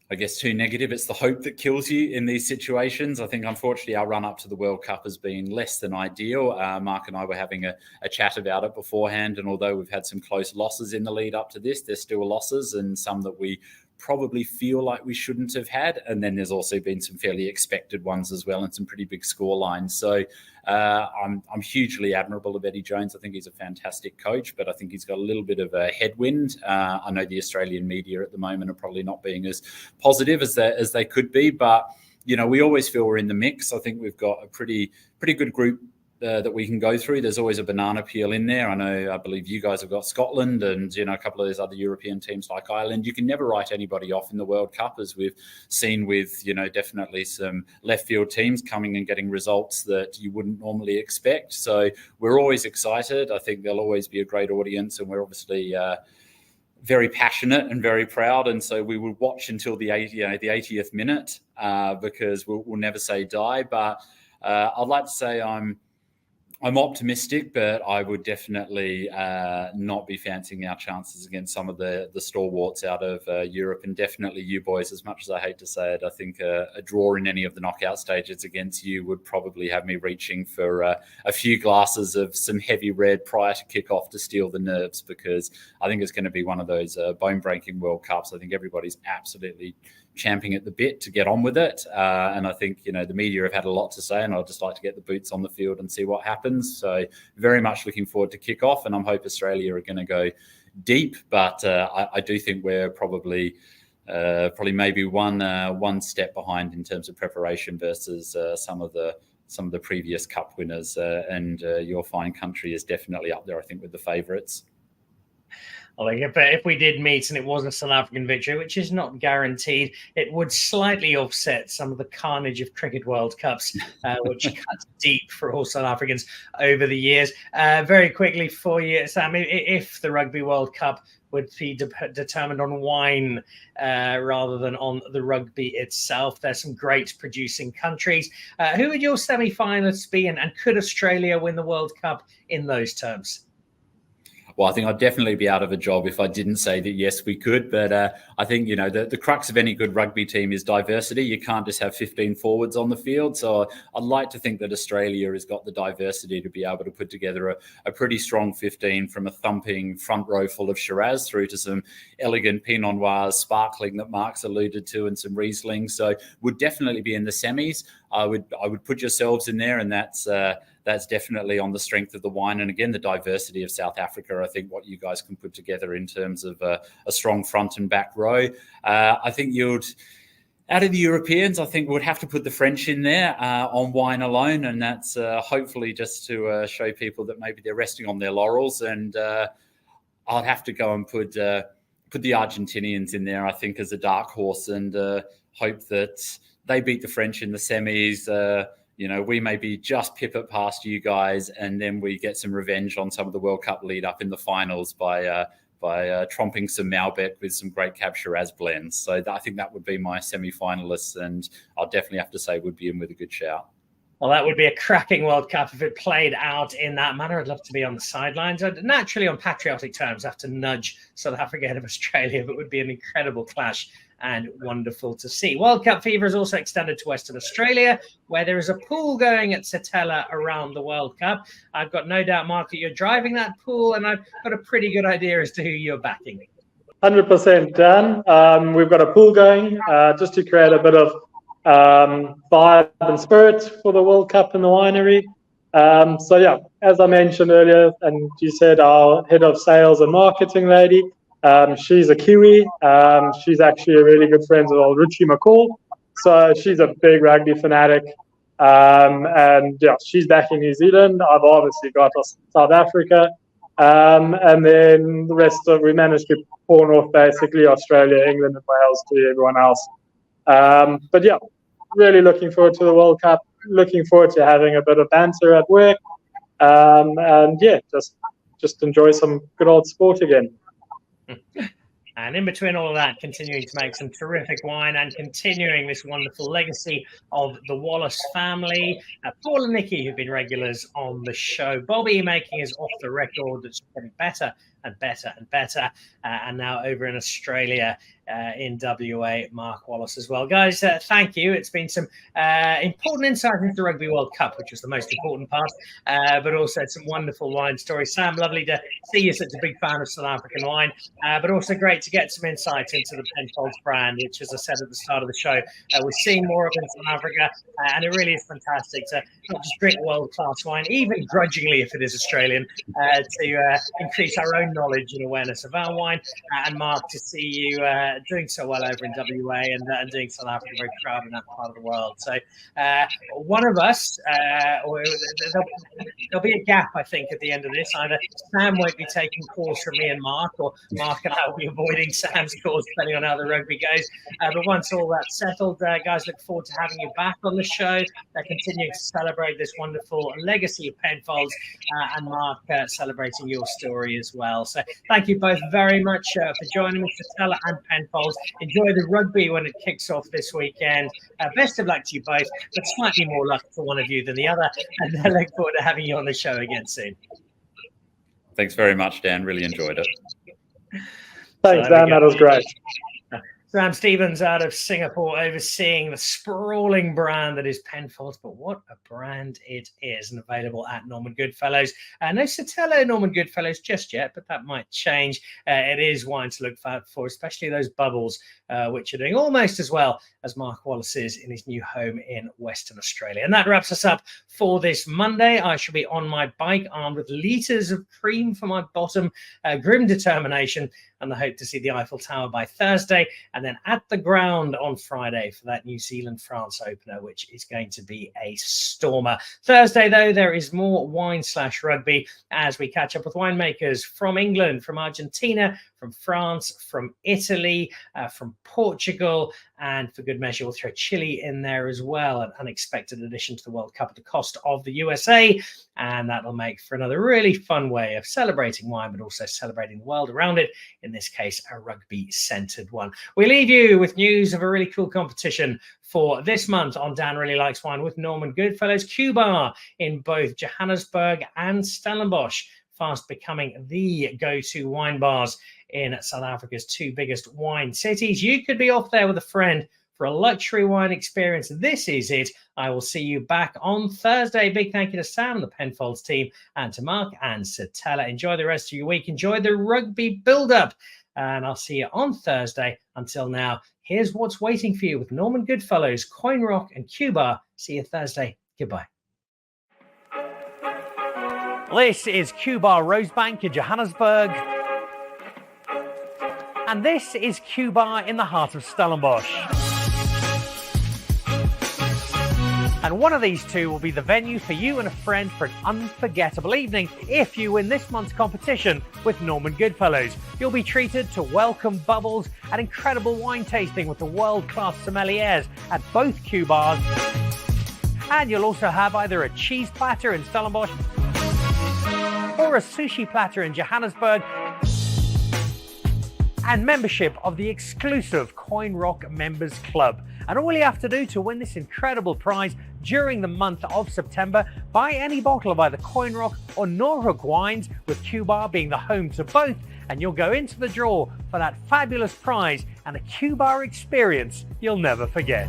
I guess, too negative, it's the hope that kills you in these situations. I think, unfortunately, our run up to the World Cup has been less than ideal. Mark and I were having a chat about it beforehand, and although we've had some close losses in the lead up to this, there's still losses and some that we probably feel like we shouldn't have had. And then there's also been some fairly expected ones as well and some pretty big score lines. So I'm hugely admirable of Eddie Jones. I think he's a fantastic coach, but I think he's got a little bit of a headwind. I know the Australian media at the moment are probably not being as positive as they could be, but we always feel we're in the mix. I think we've got a pretty good group that we can go through. There's always a banana peel in there. I believe you guys have got Scotland and, a couple of those other European teams like Ireland. You can never write anybody off in the World Cup, as we've seen with, definitely some left field teams coming and getting results that you wouldn't normally expect. So we're always excited. I think there'll always be a great audience, and we're obviously very passionate and very proud. And so we will watch until the 80th minute because we'll never say die. But I'd like to say I'm optimistic, but I would definitely not be fancying our chances against some of the stalwarts out of Europe, and definitely you boys. As much as I hate to say it, I think a draw in any of the knockout stages against you would probably have me reaching for a few glasses of some heavy red prior to kick-off to steal the nerves, because I think it's going to be one of those bone-breaking World Cups. I think everybody's absolutely champing at the bit to get on with it. And I think, the media have had a lot to say, and I'd just like to get the boots on the field and see what happens. So very much looking forward to kick off, and I hope Australia are going to go deep. But I do think we're probably maybe one step behind in terms of preparation versus some of the previous cup winners. And your fine country is definitely up there, I think, with the favourites. I think if we did meet and it was a South African victory, which is not guaranteed, it would slightly offset some of the carnage of Cricket World Cups, which cuts deep for all South Africans over the years. Very quickly for you, Sam, if the Rugby World Cup would be determined on wine rather than on the rugby itself, there's some great producing countries. Who would your semi-finalists be, and could Australia win the World Cup in those terms? Well, I think I'd definitely be out of a job if I didn't say that, yes, we could. But I think, the crux of any good rugby team is diversity. You can't just have 15 forwards on the field. So I'd like to think that Australia has got the diversity to be able to put together a pretty strong 15, from a thumping front row full of Shiraz through to some elegant Pinot Noirs, sparkling that Mark's alluded to, and some Riesling. So would definitely be in the semis. I would put yourselves in there, and that's definitely on the strength of the wine. And again, the diversity of South Africa, I think what you guys can put together in terms of a strong front and back row. I think out of the Europeans, I think we would have to put the French in there on wine alone. And that's hopefully just to show people that maybe they're resting on their laurels. And I'll have to go and put the Argentinians in there, I think, as a dark horse, and hope that they beat the French in the semis. We maybe just pip it past you guys, and then we get some revenge on some of the World Cup lead up in the finals by tromping some Malbec with some great Cab Shiraz blends. So I think that would be my semi-finalists, and I'll definitely have to say would be in with a good shout. Well, that would be a cracking World Cup if it played out in that manner. I'd love to be on the sidelines. I'd naturally, on patriotic terms, have to nudge South Africa ahead of Australia, but it would be an incredible clash and wonderful to see. World Cup fever is also extended to Western Australia, where there is a pool going at Sittella around the World Cup. I've got no doubt, Mark, that you're driving that pool, and I've got a pretty good idea as to who you're backing. 100%, Dan. We've got a pool going just to create a bit of vibe and spirit for the World Cup in the winery. So yeah, as I mentioned earlier, and you said, our head of sales and marketing lady, she's a Kiwi. She's actually a really good friend of old Richie McCall. So she's a big rugby fanatic. And yeah, she's back in New Zealand. I've obviously got South Africa. And then the rest of, we managed to pawn off basically Australia, England, and Wales to everyone else. But yeah, really looking forward to the World Cup, looking forward to having a bit of banter at work. And yeah, just enjoy some good old sport again. And in between all of that, continuing to make some terrific wine and continuing this wonderful legacy of the Wallace family. Paul and Nikki, who've been regulars on the show. Bobby making his off the record that's getting better and better and better. And now over in Australia, in WA, Mark Wallace as well. Guys, thank you. It's been some important insight into the Rugby World Cup, which was the most important part, but also some wonderful wine stories. Sam, lovely to see you, such a big fan of South African wine, but also great to get some insight into the Penfolds brand, which, as I said at the start of the show, we're seeing more of in South Africa, and it really is fantastic to not just drink world-class wine, even grudgingly if it is Australian, to increase our own knowledge and awareness of our wine. And Mark, to see you doing so well over in WA and doing South Africa very proud in that part of the world. So one of us, or there'll be a gap, I think, at the end of this. Either Sam won't be taking calls from me and Mark, or Mark and I will be avoiding Sam's calls, depending on how the rugby goes. But once all that's settled, guys, look forward to having you back on the show. Continuing to celebrate this wonderful legacy of Penfolds, and Mark celebrating your story as well. So thank you both very much for joining me, Sittella and Penfolds. Enjoy the rugby when it kicks off this weekend. Best of luck to you both, but slightly more luck for one of you than the other. And I look forward to having you on the show again soon. Thanks very much, Dan. Really enjoyed it. Thanks, Dan. That was great. Sam Stevens out of Singapore, overseeing the sprawling brand that is Penfolds, but what a brand it is, and available at Norman Goodfellows. No Sittella Norman Goodfellows just yet, but that might change. It is wine to look for, especially those bubbles, which are doing almost as well as Mark Wallace's in his new home in Western Australia. And that wraps us up for this Monday. I shall be on my bike, armed with litres of cream for my bottom, grim determination, and the hope to see the Eiffel Tower by Thursday, and then at the ground on Friday for that New Zealand-France opener, which is going to be a stormer. Thursday, though, there is more wine/rugby as we catch up with winemakers from England, from Argentina, from France, from Italy, from Portugal, and for good measure, we'll throw Chile in there as well, an unexpected addition to the World Cup at the cost of the USA, and that'll make for another really fun way of celebrating wine, but also celebrating the world around it, in this case, a rugby-centered one. We leave you with news of a really cool competition for this month on Dan Really Likes Wine with Norman Goodfellows, Q-Bar in both Johannesburg and Stellenbosch, fast becoming the go-to wine bars in South Africa's two biggest wine cities. You could be off there with a friend for a luxury wine experience. This is it. I will see you back on Thursday. Big thank you to Sam and the Penfolds team, and to Mark and Sittella. Enjoy the rest of your week. Enjoy the rugby build-up, and I'll see you on Thursday. Until now, here's what's waiting for you with Norman Goodfellows, Coin Rock, and Q-Bar. See you Thursday. Goodbye. This is Q-Bar Rosebank in Johannesburg. And this is Q-Bar in the heart of Stellenbosch. And one of these two will be the venue for you and a friend for an unforgettable evening if you win this month's competition with Norman Goodfellows. You'll be treated to welcome bubbles and incredible wine tasting with the world-class sommeliers at both Q-Bars. And you'll also have either a cheese platter in Stellenbosch or a sushi platter in Johannesburg. and membership of the exclusive Coin Rock Members Club. And all you have to do to win this incredible prize during the month of September, buy any bottle of either Coin Rock or Norhook wines, with Q-Bar being the home to both, and you'll go into the draw for that fabulous prize and a Q-Bar experience you'll never forget.